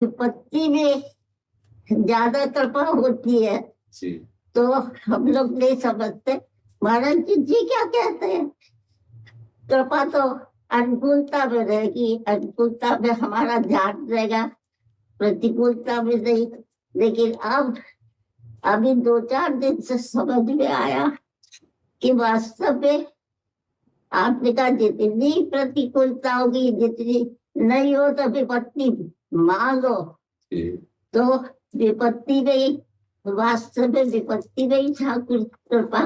विपत्ति में ज्यादा कृपा होती है जी। तो हम लोग नहीं समझते। महाराज जी क्या कहते हैं, कृपा तो अनुकूलता में रहेगी, अनुकूलता में हमारा ध्यान रहेगा, प्रतिकूलता में नहीं। लेकिन अब अभी 2-4 दिन से समझ में आया कि वास्तव में आपने कहा जितनी प्रतिकूलता होगी, जितनी नहीं हो तो विपत्ति मांगो, तो विपत्ति में ही, वास्तव में विपत्ति में ही ठाकुर कृपा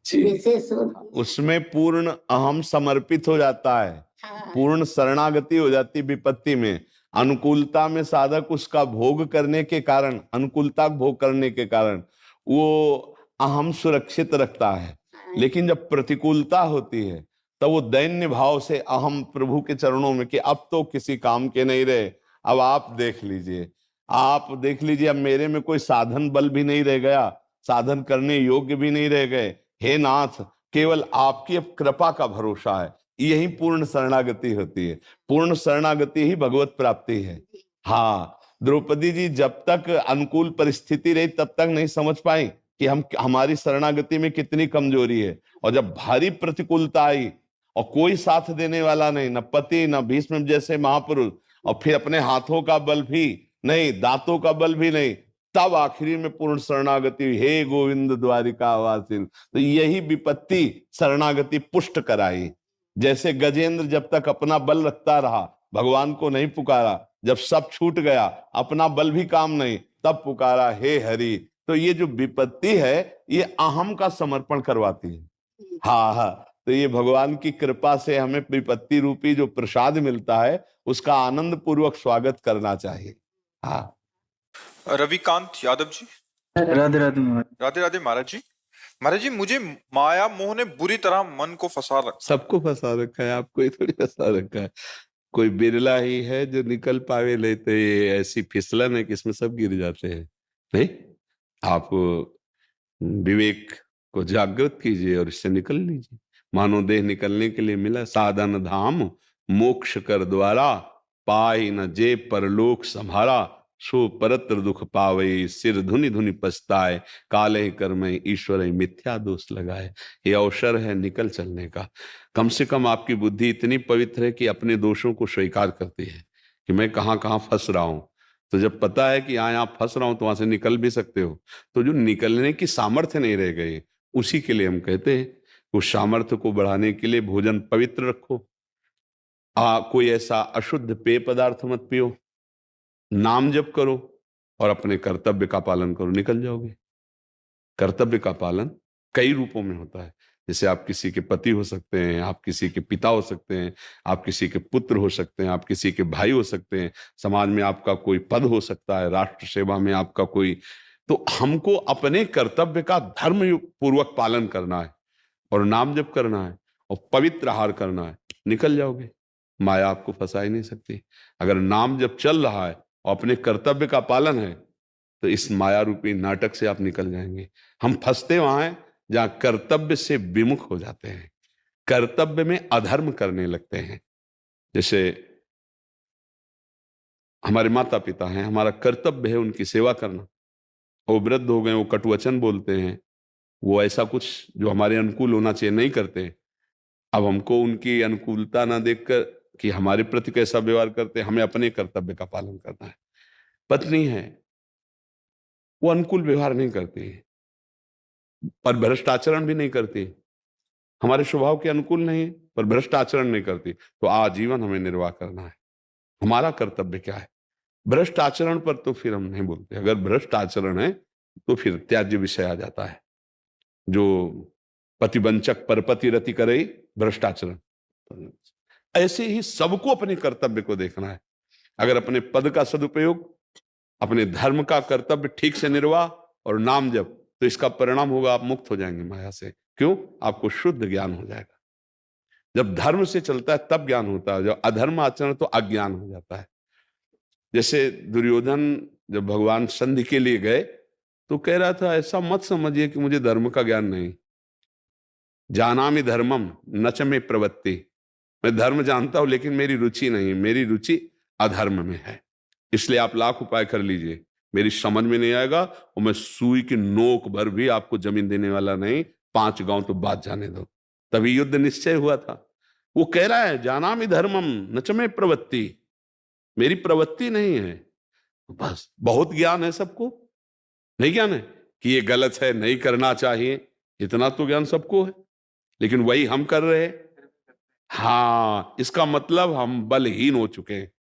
विशेष होती, उसमें पूर्ण अहम समर्पित हो जाता है। हाँ। पूर्ण शरणागति हो जाती विपत्ति में। अनुकूलता में साधक उसका भोग करने के कारण, अनुकूलता भोग करने के कारण वो अहम सुरक्षित रखता है। लेकिन जब प्रतिकूलता होती है तब वो दैन्य भाव से अहम प्रभु के चरणों में कि अब तो किसी काम के नहीं रहे, अब आप देख लीजिए, आप देख लीजिए, अब मेरे में कोई साधन बल भी नहीं रह गया, साधन करने योग्य भी नहीं रह गए, हे नाथ केवल आपकी अब कृपा का भरोसा है। यही पूर्ण शरणागति होती है। पूर्ण शरणागति ही भगवत प्राप्ति है। हाँ, द्रौपदी जी जब तक अनुकूल परिस्थिति रही तब तक नहीं समझ पाई कि हमारी शरणागति में कितनी कमजोरी है। और जब भारी प्रतिकूलता आई और कोई साथ देने वाला नहीं, न पति न भीष्म जैसे महापुरुष, और फिर अपने हाथों का बल भी नहीं, दांतों का बल भी नहीं, तब आखिरी में पूर्ण शरणागति, हे गोविंद द्वारिका वासिन। तो यही विपत्ति शरणागति पुष्ट कराई। जैसे गजेंद्र जब तक अपना बल रखता रहा, भगवान को नहीं पुकारा, जब सब छूट गया, अपना बल भी काम नहीं, तब पुकारा हे हरि। तो ये जो विपत्ति है ये अहम का समर्पण करवाती है। हाँ हाँ, तो ये भगवान की कृपा से हमें विपत्ति रूपी जो प्रसाद मिलता है उसका आनंद पूर्वक स्वागत करना चाहिए। हाँ। रविकांत यादव जी। राधे राधे महाराज। राधे राधे महाराज जी। महाराज जी, मुझे माया मोह ने बुरी तरह मन को फंसा रखा। सबको फंसा रखा है, आपको ही थोड़ी फंसा रखा है। कोई बिरला ही है जो निकल पावे, लेते ऐसी फिसलन है कि इसमें सब गिर जाते हैं। नहीं, आप विवेक को जागृत कीजिए और इससे निकल लीजिए। मानो देह निकलने के लिए मिला, साधन धाम मोक्ष कर द्वारा, पाई न जे परलोक संभारा, सो परत्र दुख पावे, सिर धुनि धुनि पछताए, काले कर्म ईश्वर मिथ्या दोष लगाए। ये अवसर है निकल चलने का। कम से कम आपकी बुद्धि इतनी पवित्र है कि अपने दोषों को स्वीकार करती है कि मैं कहाँ कहाँ फंस रहा हूं। तो जब पता है कि यहाँ फंस रहा हूं तो वहां से निकल भी सकते हो। तो जो निकलने की सामर्थ्य नहीं रह गई, उसी के लिए हम कहते हैं उस सामर्थ्य को बढ़ाने के लिए भोजन पवित्र रखो। कोई ऐसा अशुद्ध पेय पदार्थ मत पियो, नाम जप करो और अपने कर्तव्य का पालन करो, निकल जाओगे। कर्तव्य का पालन कई रूपों में होता है। जैसे आप किसी के पति हो सकते हैं, आप किसी के पिता हो सकते हैं, आप किसी के पुत्र हो सकते हैं, आप किसी के भाई हो सकते हैं, समाज में आपका कोई पद हो सकता है, राष्ट्र सेवा में आपका कोई। तो हमको अपने कर्तव्य का धर्म पूर्वक पालन करना है और नाम जप करना है और पवित्र आहार करना है, निकल जाओगे। माया आपको फंसा ही नहीं सकती। अगर नाम जप चल रहा है और अपने कर्तव्य का पालन है तो इस माया रूपी नाटक से आप निकल जाएंगे। हम फंसते वहां हैं जहां कर्तव्य से विमुख हो जाते हैं, कर्तव्य में अधर्म करने लगते हैं। जैसे हमारे माता पिता हैं, हमारा कर्तव्य है उनकी सेवा करना। वो वृद्ध हो गए, वो कटुवचन बोलते हैं, वो ऐसा कुछ जो हमारे अनुकूल होना चाहिए नहीं करते। अब हमको उनकी अनुकूलता ना देखकर कि हमारे प्रति कैसा व्यवहार करते, हमें अपने कर्तव्य का पालन करना है। पत्नी है, वो अनुकूल व्यवहार नहीं करती पर भ्रष्ट आचरण भी नहीं करती, हमारे स्वभाव के अनुकूल नहीं पर भ्रष्ट आचरण नहीं करती, तो आजीवन हमें निर्वाह करना है। हमारा कर्तव्य क्या है? भ्रष्ट आचरण पर तो फिर हम नहीं बोलते। अगर भ्रष्ट आचरण है तो फिर त्याज्य विषय आ जाता है। जो पतिवंचक परपति रति करे भ्रष्ट आचरण। ऐसे ही सबको अपने कर्तव्य को देखना है। अगर अपने पद का सदुपयोग, अपने धर्म का कर्तव्य ठीक से निर्वाह और नाम जप, तो इसका परिणाम होगा आप मुक्त हो जाएंगे माया से। क्यों? आपको शुद्ध ज्ञान हो जाएगा। जब धर्म से चलता है तब ज्ञान होता है, जब अधर्म आचरण तो अज्ञान हो जाता है। जैसे दुर्योधन जब भगवान संधि के लिए गए तो कह रहा था ऐसा मत समझिए कि मुझे धर्म का ज्ञान नहीं, जानामि धर्मम न च मे प्रवृत्ति, मैं धर्म जानता हूं लेकिन मेरी रुचि नहीं, मेरी रुचि अधर्म में है। इसलिए आप लाख उपाय कर लीजिए, मेरी समझ में नहीं आएगा और मैं सुई की नोक भर भी आपको जमीन देने वाला नहीं, 5 गांव तो बात जाने दो। तभी युद्ध निश्चय हुआ था। वो कह रहा है जानामि धर्मम न च मे प्रवृत्ति, मेरी प्रवृत्ति नहीं है। बस बहुत ज्ञान है सबको, नहीं ज्ञान है कि ये गलत है, नहीं करना चाहिए, इतना तो ज्ञान सबको है, लेकिन वही हम कर रहे हैं। हाँ, इसका मतलब हम बलहीन हो चुके हैं।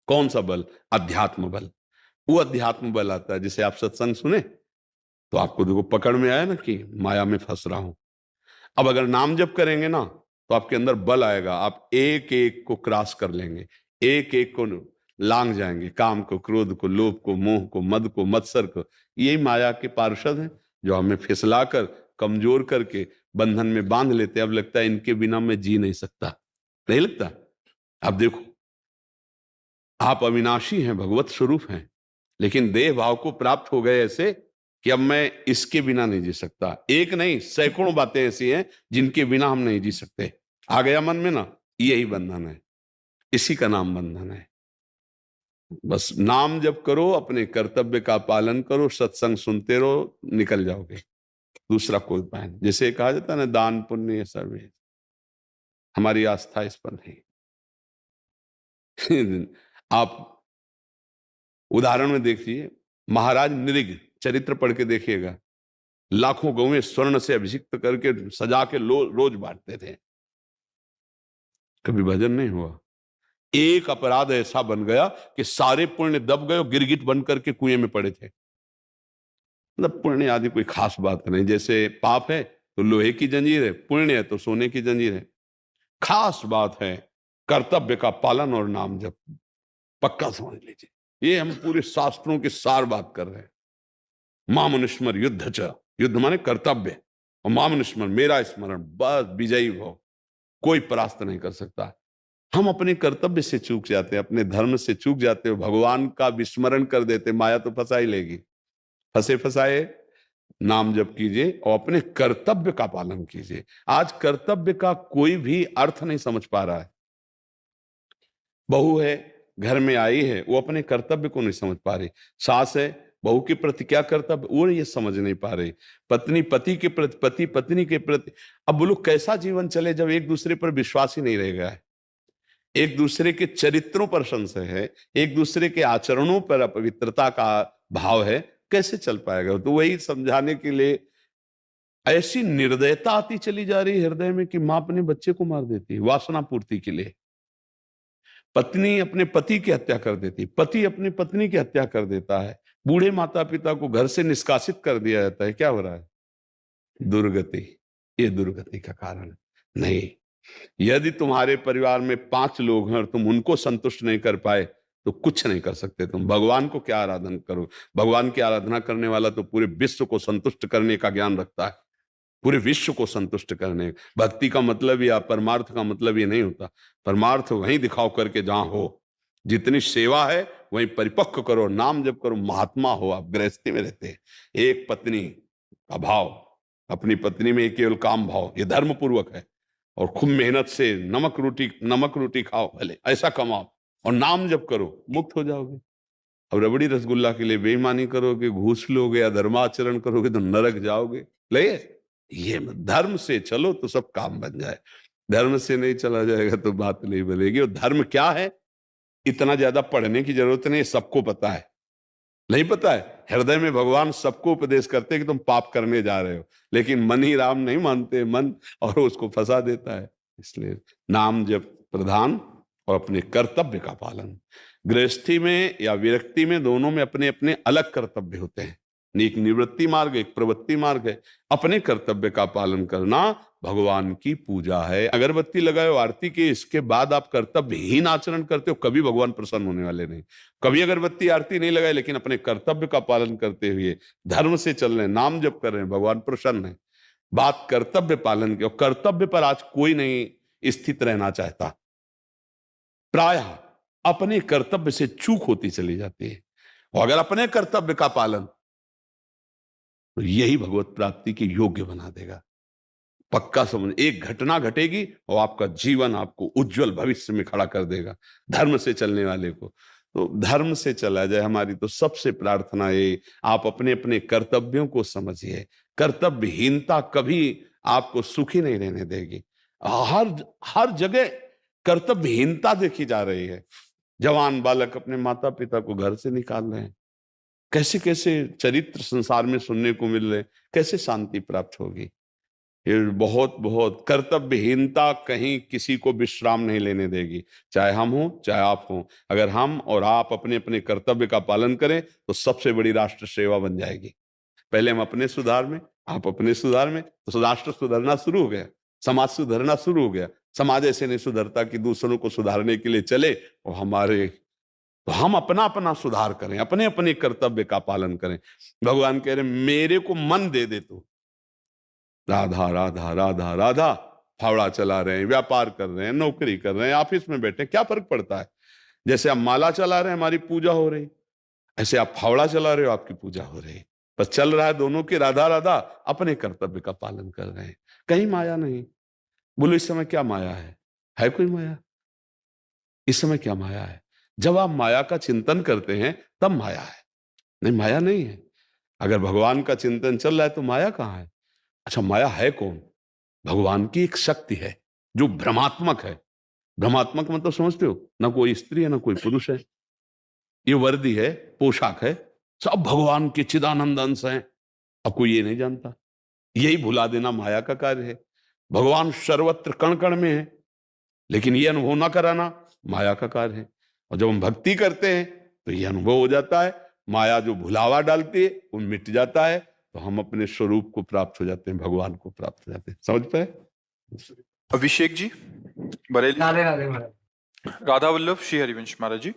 कौन सा बल? अध्यात्म बल। वो अध्यात्म बल आता है जिसे आप सत्संग सुने तो आपको देखो पकड़ में आया ना कि माया में फंस रहा हूं। अब अगर नाम जप करेंगे ना तो आपके अंदर बल आएगा, आप एक एक को क्रॉस कर लेंगे, एक एक को लांग जाएंगे, काम को, क्रोध को, लोभ को, मोह को, मद को, मत्सर को। यही माया के पार्षद हैं जो हमें फिसलाकर, कमजोर करके बंधन में बांध लेते। अब लगता है इनके बिना मैं जी नहीं सकता, नहीं लगता? अब देखो, आप अविनाशी हैं, भगवत स्वरूप हैं, लेकिन देह भाव को प्राप्त हो गए ऐसे कि अब मैं इसके बिना नहीं जी सकता। एक नहीं, सैकड़ों बातें ऐसी हैं जिनके बिना हम नहीं जी सकते। आ गया मन में ना, यही बंधन है, इसी का नाम बंधन है। बस नाम जप करो, अपने कर्तव्य का पालन करो, सत्संग सुनते रहो, निकल जाओगे। दूसरा कोई उपाय नहीं। जैसे कहा जाता है ना, दान पुण्य सब, हमारी आस्था इस पर नहीं। आप उदाहरण में देखिए, महाराज नृग चरित्र पढ़ के देखिएगा, लाखों गौवें स्वर्ण से अभिषिक्त करके सजा के रोज बांटते थे, कभी भजन नहीं हुआ। एक अपराध ऐसा बन गया कि सारे पुण्य दब गए और गिरगिट बन करके कुएं में पड़े थे। मतलब पुण्य आदि कोई खास बात नहीं, जैसे पाप है तो लोहे की जंजीर है, पुण्य है तो सोने की जंजीर है। खास बात है कर्तव्य का पालन और नाम जप, पक्का समझ लीजिए। ये हम पूरे शास्त्रों के सार बात कर रहे हैं। मामनुस्मर युद्ध च, युद्ध माने कर्तव्य, और मामनुस्मर मेरा स्मरण, बस विजयी भव, कोई परास्त नहीं कर सकता। हम अपने कर्तव्य से चूक जाते हैं, अपने धर्म से चूक जाते हो, भगवान का विस्मरण कर देते, माया तो फंसा ही लेगी। फंसे फंसाए नाम जप कीजिए और अपने कर्तव्य का पालन कीजिए। आज कर्तव्य का कोई भी अर्थ नहीं समझ पा रहा है। बहू है, घर में आई है, वो अपने कर्तव्य को नहीं समझ पा रही। सास है, बहू के प्रति क्या कर्तव्य वो ये समझ नहीं पा रही। पत्नी पति के प्रति, पति पत्नी के प्रति। अब बोलो कैसा जीवन चले जब एक दूसरे पर विश्वास ही नहीं रह गया है, एक दूसरे के चरित्रों पर संशय है, एक दूसरे के आचरणों पर अपवित्रता का भाव है, कैसे चल पाएगा? तो वही समझाने के लिए ऐसी निर्दयता आती चली जा रही हृदय में कि मां अपने बच्चे को मार देती है वासना पूर्ति के लिए, पत्नी अपने पति की हत्या कर देती, पति अपनी पत्नी की हत्या कर देता है, बूढ़े माता पिता को घर से निष्कासित कर दिया जाता है। क्या हो रहा है? दुर्गति। ये दुर्गति का कारण नहीं। यदि तुम्हारे परिवार में 5 लोग हैं और तुम उनको संतुष्ट नहीं कर पाए तो कुछ नहीं कर सकते तुम। भगवान को क्या आराधना करो? भगवान की आराधना करने वाला तो पूरे विश्व को संतुष्ट करने का ज्ञान रखता है, पूरे विश्व को संतुष्ट करने। भक्ति का मतलब या परमार्थ का मतलब ये नहीं होता। परमार्थ वहीं दिखाओ करके जहां हो, जितनी सेवा है वहीं परिपक्व करो, नाम जप करो, महात्मा हो। आप गृहस्थी में रहते हैं, एक पत्नी का भाव, अपनी पत्नी में केवल काम भाव, ये धर्म पूर्वक है। और खूब मेहनत से नमक रोटी खाओ, भले ऐसा कमाओ और नाम जप करो, मुक्त हो जाओगे। अब रबड़ी रसगुल्ला के लिए बेईमानी करोगे, घूस लोगे या धर्माचरण करोगे तो नरक जाओगे। ले ये धर्म से चलो तो सब काम बन जाए, धर्म से नहीं चला जाएगा तो बात नहीं बनेगी। और धर्म क्या है इतना ज्यादा पढ़ने की जरूरत नहीं, सबको पता है। नहीं पता है? हृदय में भगवान सबको उपदेश करते हैं कि तुम पाप करने जा रहे हो, लेकिन मन ही राम नहीं मानते मन, और उसको फंसा देता है। इसलिए नाम जप प्रधान और अपने कर्तव्य का पालन। गृहस्थी में या विरक्ति में, दोनों में अपने अपने अलग कर्तव्य होते हैं। एक निवृत्ति मार्ग, एक प्रवृत्ति मार्ग है। अपने कर्तव्य का पालन करना भगवान की पूजा है। अगरबत्ती लगाओ, आरती के, इसके बाद आप कर्तव्यहीन आचरण करते हो, कभी भगवान प्रसन्न होने वाले नहीं। कभी अगरबत्ती आरती नहीं लगाए लेकिन अपने कर्तव्य का पालन करते हुए धर्म से चल रहे हैं, नाम जप कर रहे हैं, भगवान प्रसन्न है। बात कर्तव्य पालन की, और कर्तव्य पर आज कोई नहीं स्थित रहना चाहता। प्रायः अपने कर्तव्य से चूक होती चली जाती है। और अगर अपने कर्तव्य का पालन, तो यही भगवत प्राप्ति के योग्य बना देगा। पक्का समझ, एक घटना घटेगी और आपका जीवन आपको उज्जवल भविष्य में खड़ा कर देगा, धर्म से चलने वाले को। तो धर्म से चला जाए। हमारी तो सबसे प्रार्थना है, आप अपने अपने कर्तव्यों को समझिए। कर्तव्यहीनता कभी आपको सुखी नहीं रहने देगी। हर हर जगह कर्तव्यहीनता देखी जा रही है। जवान बालक अपने माता पिता को घर से निकाल रहे हैं। कैसे कैसे चरित्र संसार में सुनने को मिल रहे हैं। कैसे शांति प्राप्त होगी? ये बहुत बहुत कर्तव्यहीनता कहीं किसी को विश्राम नहीं लेने देगी, चाहे हम हो चाहे आप हो। अगर हम और आप अपने अपने कर्तव्य का पालन करें तो सबसे बड़ी राष्ट्र सेवा बन जाएगी। पहले हम अपने सुधार में, आप अपने सुधार में, तो राष्ट्र सुधरना शुरू हो गया, समाज सुधरना शुरू हो गया। समाज ऐसे नहीं सुधरता कि दूसरों को सुधारने के लिए चले और हमारे, तो हम अपना अपना सुधार करें, अपने अपने कर्तव्य का पालन करें। भगवान कह रहे मेरे को मन दे दे तू। राधा राधा राधा राधा, फावड़ा चला रहे हैं, व्यापार कर रहे हैं, नौकरी कर रहे हैं, ऑफिस में बैठे, क्या फर्क पड़ता है? जैसे आप माला चला रहे हैं, हमारी पूजा हो रही, ऐसे आप फावड़ा चला रहे हो, आपकी पूजा हो रही। बस चल रहा है दोनों की राधा राधा, अपने कर्तव्य का पालन कर रहे हैं। कहीं माया नहीं। बोलो इस समय क्या माया है कोई माया? इस समय क्या माया है? जब आप माया का चिंतन करते हैं तब माया है, नहीं माया नहीं है। अगर भगवान का चिंतन चल रहा है तो माया कहाँ है? अच्छा, माया है कौन? भगवान की एक शक्ति है जो भ्रमात्मक है। भ्रमात्मक मतलब समझते हो? ना कोई स्त्री है ना कोई पुरुष है, ये वर्दी है, पोशाक है, सब भगवान के चिदानंद अंश हैं। अब कोई ये नहीं जानता, यही भुला देना माया का कार्य है। भगवान सर्वत्र कण कण में है, लेकिन ये अनुभव ना कराना माया का कार्य है। और जब हम भक्ति करते हैं तो ये अनुभव हो जाता है, माया जो भुलावा डालती है वो मिट जाता है, तो हम अपने स्वरूप को प्राप्त हो जाते हैं, भगवान को प्राप्त हो जाते हैं। समझ पाए? अभिषेक जी बरेली। राधे राधे महाराज। राधा वल्लभ श्री हरिवंश महाराज जी।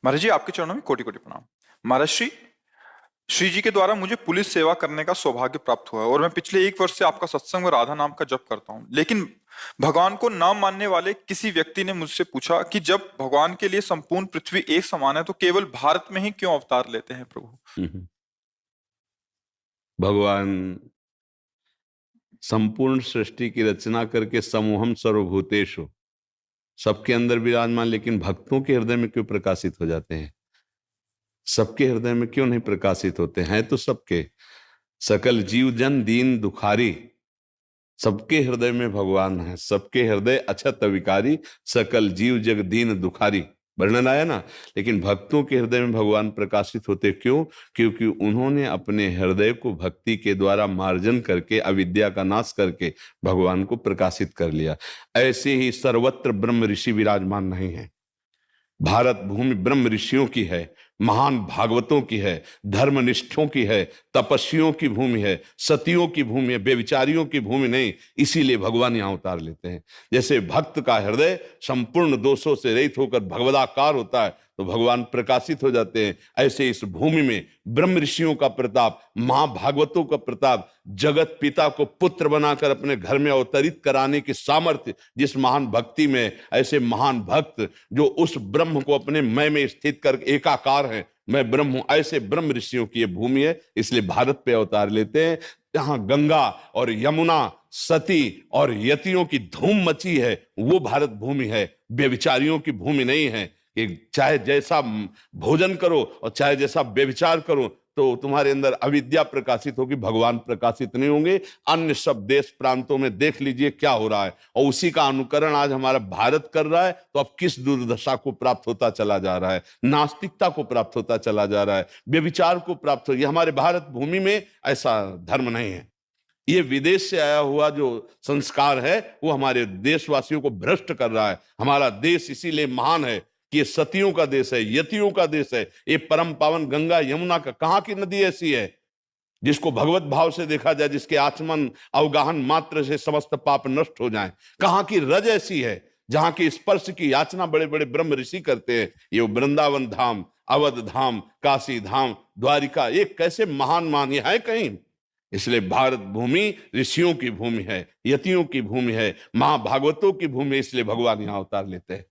महाराज जी आपके चरणों में कोटि कोटि प्रणाम। महाराज श्री जी के द्वारा मुझे पुलिस सेवा करने का सौभाग्य प्राप्त हुआ है और मैं पिछले 1 वर्ष से आपका सत्संग और राधा नाम का जप करता हूँ। लेकिन भगवान को न मानने वाले किसी व्यक्ति ने मुझसे पूछा कि जब भगवान के लिए संपूर्ण पृथ्वी एक समान है तो केवल भारत में ही क्यों अवतार लेते हैं प्रभु? भगवान संपूर्ण सृष्टि की रचना करके समूहम सर्वभूतेषु, सबके अंदर विराजमान, लेकिन भक्तों के हृदय में क्यों प्रकाशित हो जाते हैं? सबके हृदय में क्यों नहीं प्रकाशित होते हैं? तो सबके, सकल जीव जन दीन दुखारी, सबके हृदय में भगवान है। सबके हृदय अछत विकारी, सकल जीव जग दीन दुखारी, वर्णन आया ना। लेकिन भक्तों के हृदय में भगवान प्रकाशित होते क्यों? क्योंकि उन्होंने अपने हृदय को भक्ति के द्वारा मार्जन करके, अविद्या का नाश करके भगवान को प्रकाशित कर लिया। ऐसे ही सर्वत्र ब्रह्म ऋषि विराजमान नहीं है। भारत भूमि ब्रह्म ऋषियों की है, महान भागवतों की है, धर्मनिष्ठों की है, तपस्वियों की भूमि है, सतियों की भूमि है, बेविचारियों की भूमि नहीं। इसीलिए भगवान यहाँ अवतार लेते हैं। जैसे भक्त का हृदय संपूर्ण दोषों से रहित होकर भगवदाकार होता है तो भगवान प्रकाशित हो जाते हैं। ऐसे इस भूमि में ब्रह्म ऋषियों का प्रताप, महाभागवतों का प्रताप, जगत पिता को पुत्र बनाकर अपने घर में अवतरित कराने की सामर्थ्य जिस महान भक्ति में, ऐसे महान भक्त जो उस ब्रह्म को अपने मैं में स्थित कर एकाकार है, मैं ब्रह्म हूं, ऐसे ब्रह्म ऋषियों की ये भूमि है। इसलिए भारत पे अवतार लेते हैं। जहां गंगा और यमुना, सती और यतियों की धूम मची है वो भारत भूमि है, व्यभिचारियों की भूमि नहीं है। कि चाहे जैसा भोजन करो और चाहे जैसा व्यभिचार करो तो तुम्हारे अंदर अविद्या प्रकाशित होगी, भगवान प्रकाशित नहीं होंगे। अन्य सब देश प्रांतों में देख लीजिए क्या हो रहा है, और उसी का अनुकरण आज हमारा भारत कर रहा है। तो अब किस दुर्दशा को प्राप्त होता चला जा रहा है? नास्तिकता को प्राप्त होता चला जा रहा है, व्यभिचार को प्राप्त हो। हमारे भारत भूमि में ऐसा धर्म नहीं है। ये विदेश से आया हुआ जो संस्कार है वो हमारे देशवासियों को भ्रष्ट कर रहा है। हमारा देश इसीलिए महान है कि ये सतियों का देश है, यतियों का देश है। ये परम पावन गंगा यमुना का, कहां की नदी ऐसी है जिसको भगवत भाव से देखा जाए, जिसके आचमन अवगाहन मात्र से समस्त पाप नष्ट हो जाएं? कहां की रज ऐसी है जहां की स्पर्श की याचना बड़े बड़े ब्रह्म ऋषि करते हैं? ये वृंदावन धाम, अवध धाम, काशी धाम, द्वारिका, ये कैसे महान महान ये है कहीं? इसलिए भारत भूमि ऋषियों की भूमि है, यतियों की भूमि है, महाभागवतों की भूमि है। इसलिए भगवान यहां अवतार लेते हैं।